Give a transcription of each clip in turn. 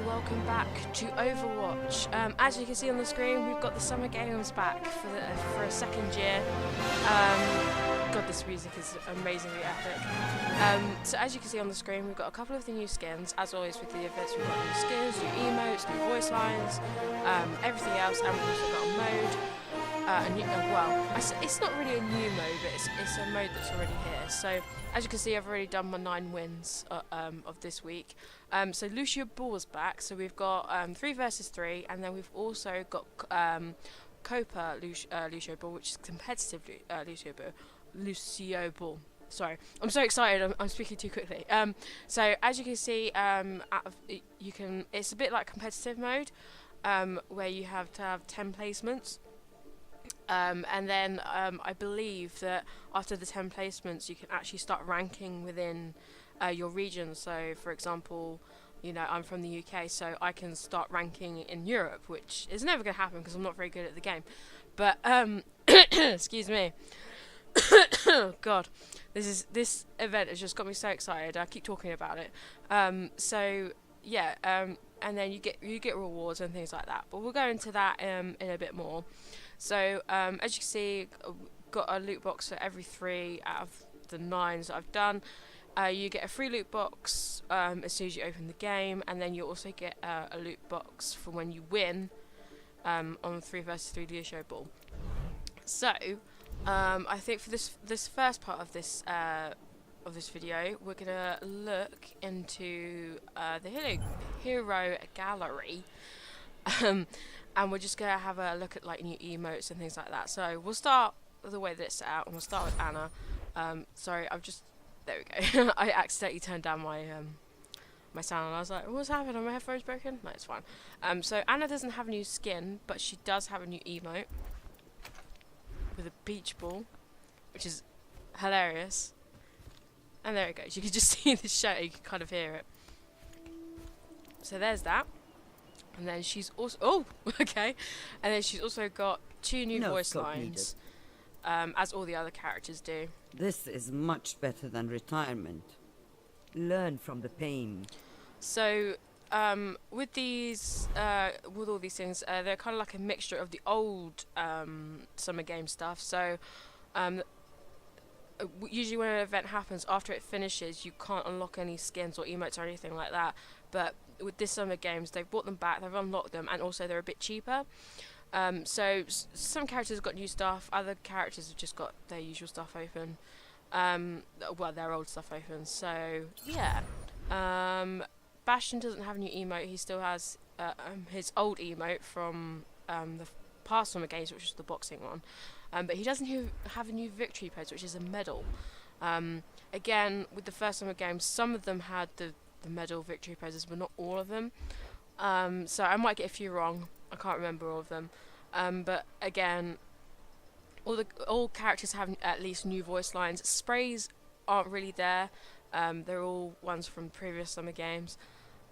welcome back to Overwatch. As you can see on the screen, we've got the summer games back for a second year. God, this music is amazingly epic. So as you can see on the screen, we've got a couple of the new skins. As always with the events, we've got new skins, new emotes, new voice lines, everything else, and we've also got a mode. It's not really a new mode, but it's a mode that's already here. So as you can see, I've already done my 9 wins of this week. So Lucio Ball's back, so we've got 3 versus 3, and then we've also got Copa Lucio Ball, which is competitive Lucio Ball. Sorry, I'm so excited. I'm speaking too quickly. So as you can see, it's a bit like competitive mode, where you have to have 10 placements. And then I believe that after the 10 placements, you can actually start ranking within your region. So, for example, you know, I'm from the UK, so I can start ranking in Europe, which is never going to happen because I'm not very good at the game. But excuse me. Oh God, this event has just got me so excited. I keep talking about it. So yeah, and then you get rewards and things like that. But we'll go into that in a bit more. So as you can see, got a loot box for every 3 out of the 9s that I've done. You get a free loot box as soon as you open the game, and then you also get a loot box for when you win on 3 versus 3 Lucio Ball. So I think for this first part of this video, we're gonna look into the hero gallery. And we're just going to have a look at like new emotes and things like that. So we'll start with the way that it's set out, and we'll start with Anna. Sorry, there we go. I accidentally turned down my my sound, and I was like, what's happening? Are my headphones broken? No, it's fine. So Anna doesn't have a new skin, but she does have a new emote with a beach ball, which is hilarious. And there it goes. You can just see the show, you can kind of hear it. So there's that. And then she's also okay. And then she's also got 2 new voice lines, as all the other characters do. This is much better than retirement. Learn from the pain. So with all these things, they're kind of like a mixture of the old summer game stuff. So usually when an event happens, after it finishes, you can't unlock any skins or emotes or anything like that. But with this summer games, they've brought them back, they've unlocked them, and also they're a bit cheaper. So some characters have got new stuff, other characters have just got their usual stuff open. Well, their old stuff open. So yeah, Bastion doesn't have a new emote. He still has his old emote from the past summer games, which was the boxing one. But he doesn't have a new victory pose, which is a medal. Again, with the first summer games, some of them had the medal victory poses, but not all of them. So I might get a few wrong. I can't remember all of them. But again, all characters have at least new voice lines. Sprays aren't really there. They're all ones from previous summer games.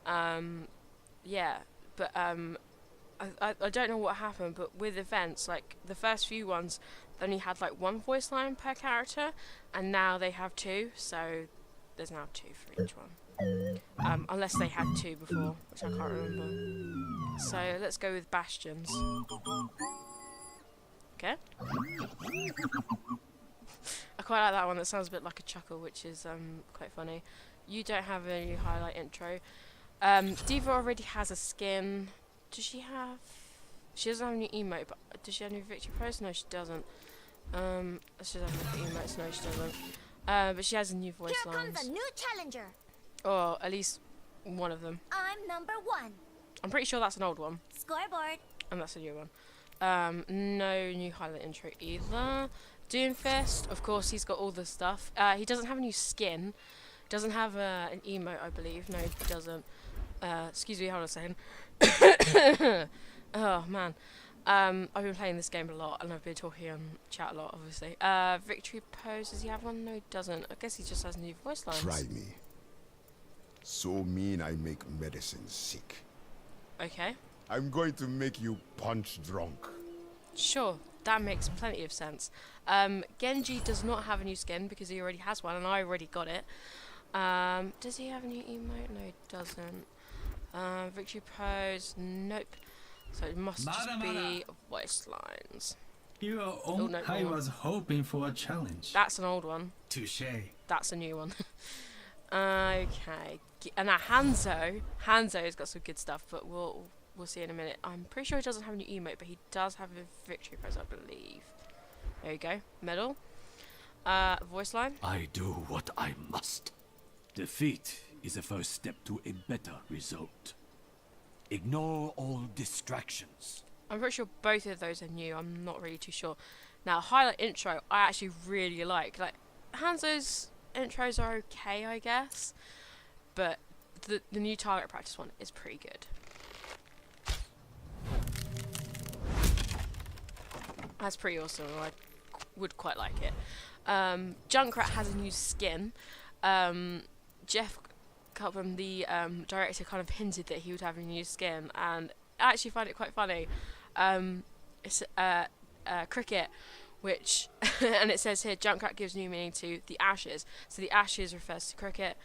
Yeah, but I don't know what happened, but with events, like the first few ones, they only had like 1 voice line per character, and now they have 2. So there's now 2 for each one. Unless they had 2 before, which I can't remember. So let's go with Bastions. Okay. I quite like that one. That sounds a bit like a chuckle, which is quite funny. You don't have a new highlight intro. Diva already has a skin. Does she have? She doesn't have a new emote, but does she have a new victory pose? No, she doesn't. Let's just have a look at emotes. No, she doesn't. But she has a new voice lines. Here comes a new challenger. Or at least one of them. I'm number 1. I'm pretty sure that's an old one. Scoreboard. And that's a new one. No new highlight intro either. Doomfist, of course, he's got all the stuff. He doesn't have a new skin. Doesn't have an emote, I believe. No, he doesn't. Excuse me, hold on a second. Oh, man. I've been playing this game a lot, and I've been talking on chat a lot, obviously. Victory pose, does he have one? No, he doesn't. I guess he just has new voice lines. Try me. So mean I make medicine sick. Okay. I'm going to make you punch drunk. Sure, that makes plenty of sense. Genji does not have a new skin because he already has one, and I already got it. Does he have a new emote? No, he doesn't. Victory pose, nope. So it must just be voice lines. No, I was hoping for a challenge. That's an old one. Touche. That's a new one. Okay. And now Hanzo's got some good stuff, but we'll see in a minute. I'm pretty sure he doesn't have a new emote, but he does have a victory pose, I believe. There you go. Medal. Voice line. I do what I must. Defeat is the first step to a better result. Ignore all distractions. I'm pretty sure both of those are new. I'm not really too sure. Now, highlight intro, I actually really like. Like, Hanzo's intros are okay, I guess. But the new target practice one is pretty good. That's pretty awesome. I would quite like it. Junkrat has a new skin. Jeff Cutbom, the director, kind of hinted that he would have a new skin, and I actually find it quite funny. It's cricket, which and it says here Junkrat gives new meaning to the Ashes. So the Ashes refers to cricket.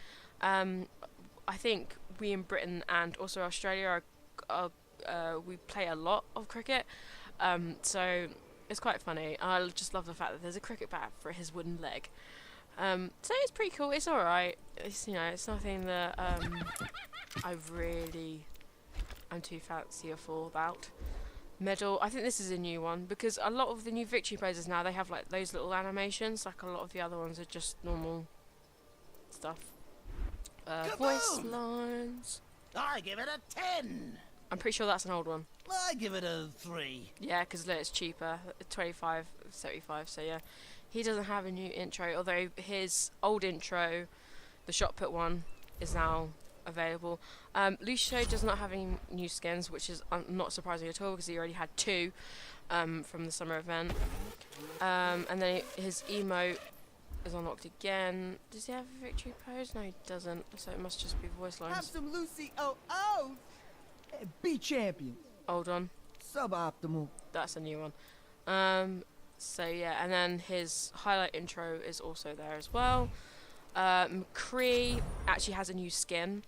I think we in Britain and also Australia we play a lot of cricket. So it's quite funny. I just love the fact that there's a cricket bat for his wooden leg. So it's pretty cool. It's alright. It's, you know, it's nothing that I'm too fancy for about. Medal. I think this is a new one because a lot of the new victory poses now, they have like those little animations. Like a lot of the other ones are just normal stuff. Voice lines. I give it a 10. I'm pretty sure that's an old one. I give it a 3. Yeah, because it's cheaper. 25, 75. So yeah, he doesn't have a new intro. Although his old intro, the shot put one, is now available. Lucio does not have any new skins, which is not surprising at all because he already had 2 from the summer event. And then his emote is unlocked again. Does he have a victory pose? No, he doesn't. So it must just be voice lines. Have some Lucy oh. Be champion. Old one. Suboptimal. That's a new one. So yeah, and then his highlight intro is also there as well. McCree actually has a new skin.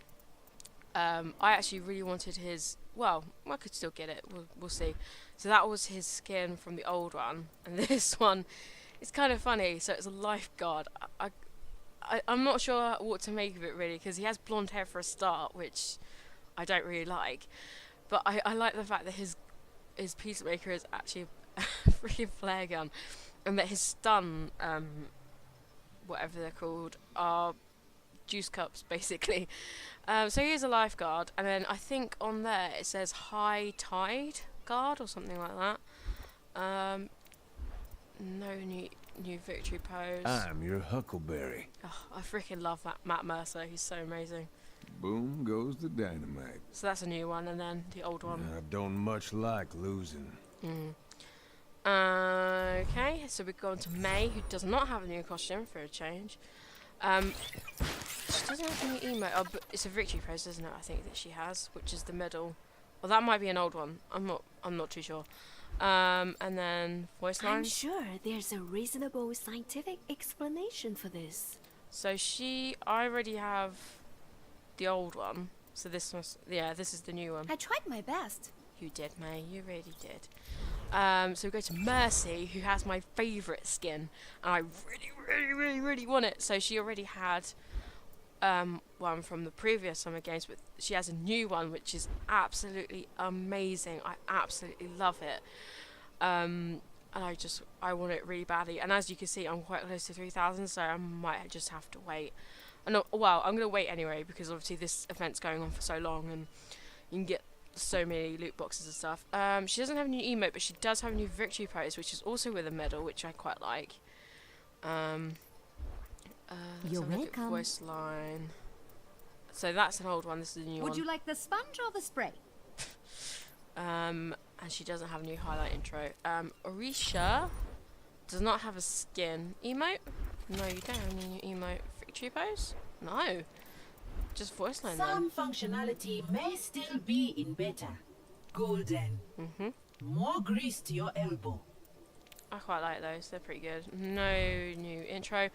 I actually really wanted his. Well, I could still get it. We'll see. So that was his skin from the old one, and this one, it's kind of funny. So it's a lifeguard. I'm not sure what to make of it really, because he has blonde hair for a start, which I don't really like. But I like the fact that his peacemaker is actually a freaking flare gun, and that his stun, whatever they're called, are juice cups basically. So he is a lifeguard, and then I think on there it says high tide guard or something like that. No new victory pose. I'm your Huckleberry. Oh, I freaking love that Matt Mercer. He's so amazing. Boom goes the dynamite. So that's a new one, and then the old one. I don't much like losing. Okay, so we go on to May, who does not have a new costume for a change. She doesn't have a new emote. Oh, but it's a victory pose, isn't it? I think that she has, which is the middle. Well, that might be an old one. I'm not too sure. And then voice lines. I'm sure there's a reasonable scientific explanation for this. So I already have the old one. So this is the new one. I tried my best. You did, May. You really did. So we go to Mercy, who has my favourite skin, and I really want it. So she already had one from the previous Summer Games, but she has a new one, which is absolutely amazing. I absolutely love it. And I want it really badly. And as you can see, I'm quite close to 3,000, so I might just have to wait. Well, I'm going to wait anyway, because obviously this event's going on for so long, and you can get so many loot boxes and stuff. She doesn't have a new emote, but she does have a new victory pose, which is also with a medal, which I quite like. You're let's have a look at welcome. voice line. So that's an old one. This is a new one. Would you like the sponge or the spray? And she doesn't have a new highlight intro. Orisha does not have a skin emote. No, you don't have any new emote. Victory pose? No. Just voice line then. Some functionality may still be in beta. Golden. More grease to your elbow. I quite like those. They're pretty good. No new intro.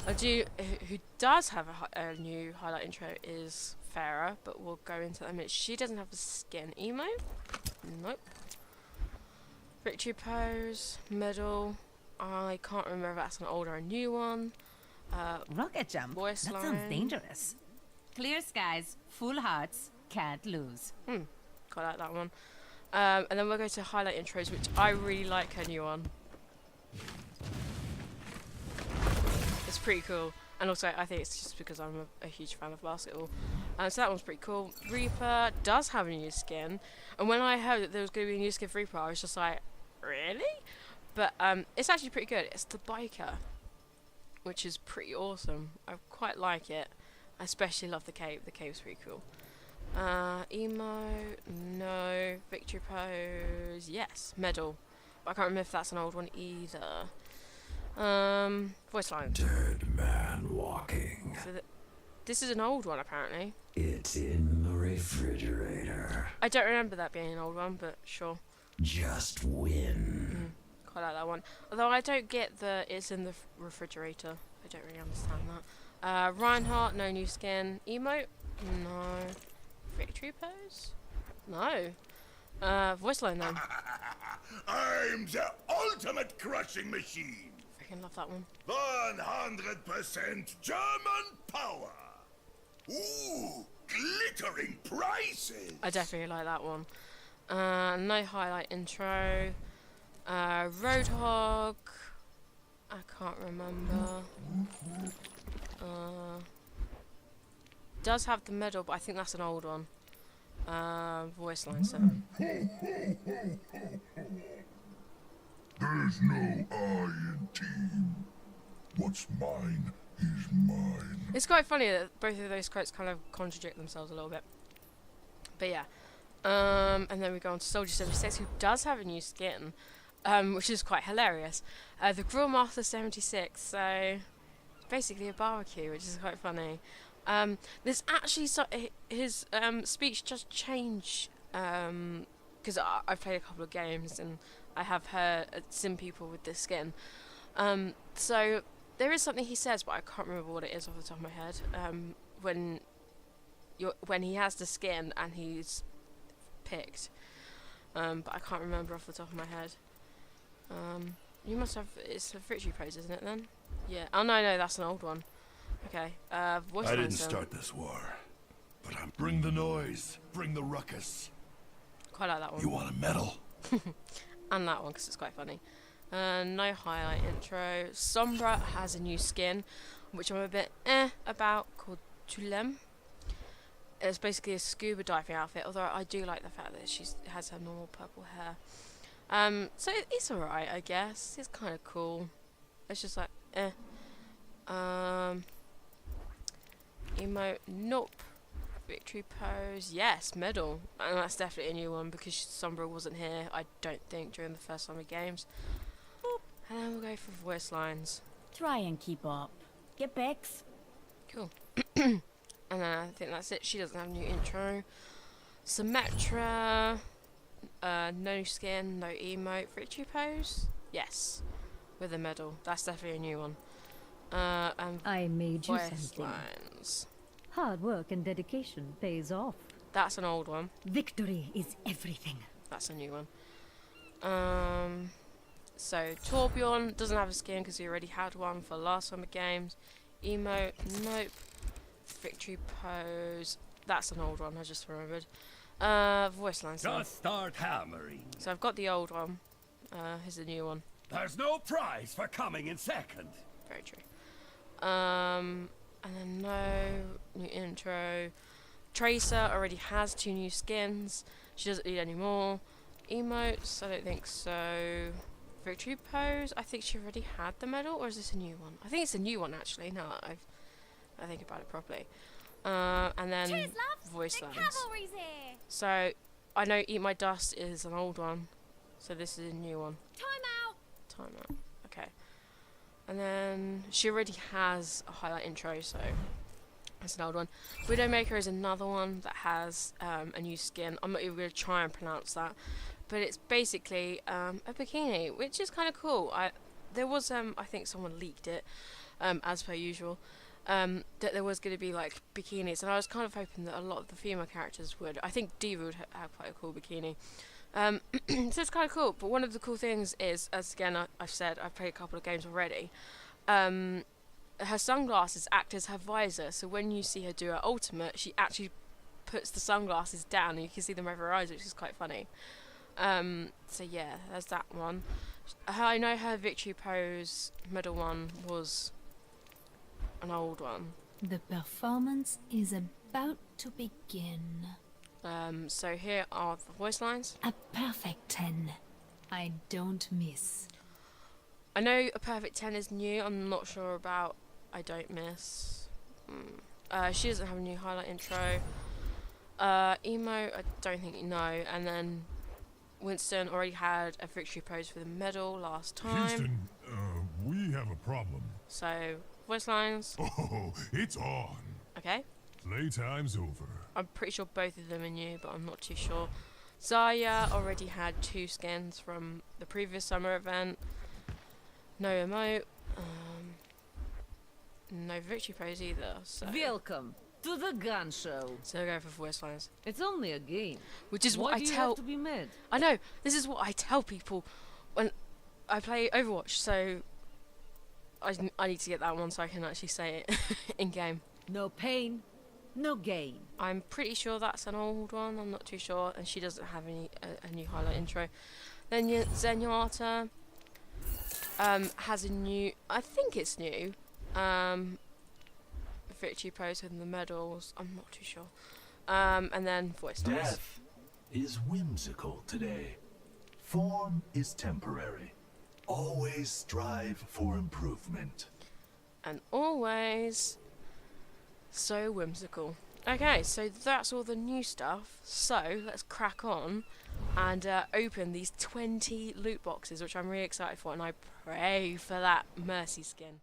Who does have a new highlight intro is Farah, but we'll go into that in a minute. She doesn't have a skin. Emo? Nope. Victory pose, medal. I can't remember if that's an old or a new one. Rocket jump. Voice That line. sounds dangerous. Clear skies, full hearts, can't lose. Quite like that one. And then we'll go to highlight intros, which I really like her new one. It's pretty cool. And also, I think it's just because I'm a huge fan of basketball. So that one's pretty cool. Reaper does have a new skin. And when I heard that there was going to be a new skin for Reaper, I was just like, really? But it's actually pretty good. It's the biker, which is pretty awesome. I quite like it. I especially love the cape. The cape's pretty cool. Emo, no. Victory pose, yes. Medal, but I can't remember if that's an old one either. Voice line. Dead man walking. So this is an old one apparently. It's in the refrigerator. I don't remember that being an old one, but sure. Just win. Quite like that one. Although I don't get the it's in the refrigerator. I don't really understand that. Reinhardt, no new skin. Emote, no. Victory pose, no. Voice line then. I'm the ultimate crushing machine. Freaking love that one. 100% German power. Ooh, glittering prices. I definitely like that one. No highlight intro. Roadhog. I can't remember. Does have the medal, but I think that's an old one. Voice line so. There's no I in team. What's mine is mine. It's quite funny that both of those quotes kind of contradict themselves a little bit. But yeah. And then we go on to Soldier 76, who does have a new skin, which is quite hilarious. The Grill Master 76, so basically a barbecue, which is quite funny. There's actually his speech just changed because I've played a couple of games and I have seen people with this skin. So there is something he says, but I can't remember what it is off the top of my head. When he has the skin and he's picked, but I can't remember off the top of my head. You must have. It's a victory pose, isn't it? Then, yeah. Oh no, that's an old one. Okay. Voice I line didn't then. start this war, but I'm bring the noise, bring the ruckus. Quite like that one. You want a medal? And that one because it's quite funny. No highlight intro. Sombra has a new skin, which I'm a bit about, called Tulem. It's basically a scuba diving outfit, although I do like the fact that she has her normal purple hair. So it's alright, I guess. It's kind of cool. It's just like, Emote, nope. Victory pose, yes. Medal, and that's definitely a new one because Sombra wasn't here, I don't think, during the first Summer Games. And then we'll go for voice lines. Try and keep up. Get Bex. Cool. And then I think that's it. She doesn't have a new intro. Symmetra, no skin, no emote. Victory pose, yes, with a medal. That's definitely a new one. And I made you voice something. lines. Hard work and dedication pays off. That's an old one. Victory is everything. That's a new one. So Torbjorn doesn't have a skin because he already had one for last Summer Games. Emote, nope. Victory pose. That's an old one. I just remembered. Voice lines. Just start hammering. So I've got the old one. Here's the new one. There's no prize for coming in second. Very true. And then no new intro. Tracer already has 2 new skins. She doesn't need any more. Emotes, I don't think so. Victory pose, I think she already had the medal, or is this a new one? I think it's a new one actually, now that I think about it properly. And then voice lines. Here. So I know Eat My Dust is an old one, so this is a new one. Time out. Okay. And then she already has a highlight intro, so that's an old one. Widowmaker is another one that has a new skin. I'm not even going to try and pronounce that, but it's basically a bikini, which is kind of cool. There was I think someone leaked it, as per usual. That there was going to be like bikinis, and I was kind of hoping that a lot of the female characters would. I think Diva would have quite a cool bikini. So it's kind of cool. But one of the cool things is, as again I've said, I've played a couple of games already. Her sunglasses act as her visor, so when you see her do her ultimate, she actually puts the sunglasses down and you can see them over her eyes, which is quite funny. So yeah, there's that one. I know her victory pose middle one was an old one. The performance is about to begin. So here are the voice lines. A perfect 10. I don't miss. I know a perfect 10 is new. I'm not sure about I don't miss. She doesn't have a new highlight intro. Emo, I don't think you know. And then Winston already had a victory pose for the medal last time. Houston, we have a problem. So, voice lines. Oh, it's on. Okay. Playtime's over. I'm pretty sure both of them are new, but I'm not too sure. Zaya already had 2 skins from the previous summer event. No emote. No victory pose either. So. Welcome to the gun show. So we'll go for voice lines. It's only a game. Which is what Why I do you tell. have to be mad? I know. This is what I tell people when I play Overwatch. So I need to get that one so I can actually say it in game. No pain, no gain. I'm pretty sure that's an old one. I'm not too sure, and she doesn't have a new highlight intro. Then Zenyatta has a new. I think it's new. Victory pose with the medals. I'm not too sure. And then voice lines. Death is whimsical today. Form is temporary. Always strive for improvement. And always so whimsical. Okay, so that's all the new stuff. So let's crack on and open these 20 loot boxes, which I'm really excited for, and I pray for that Mercy skin.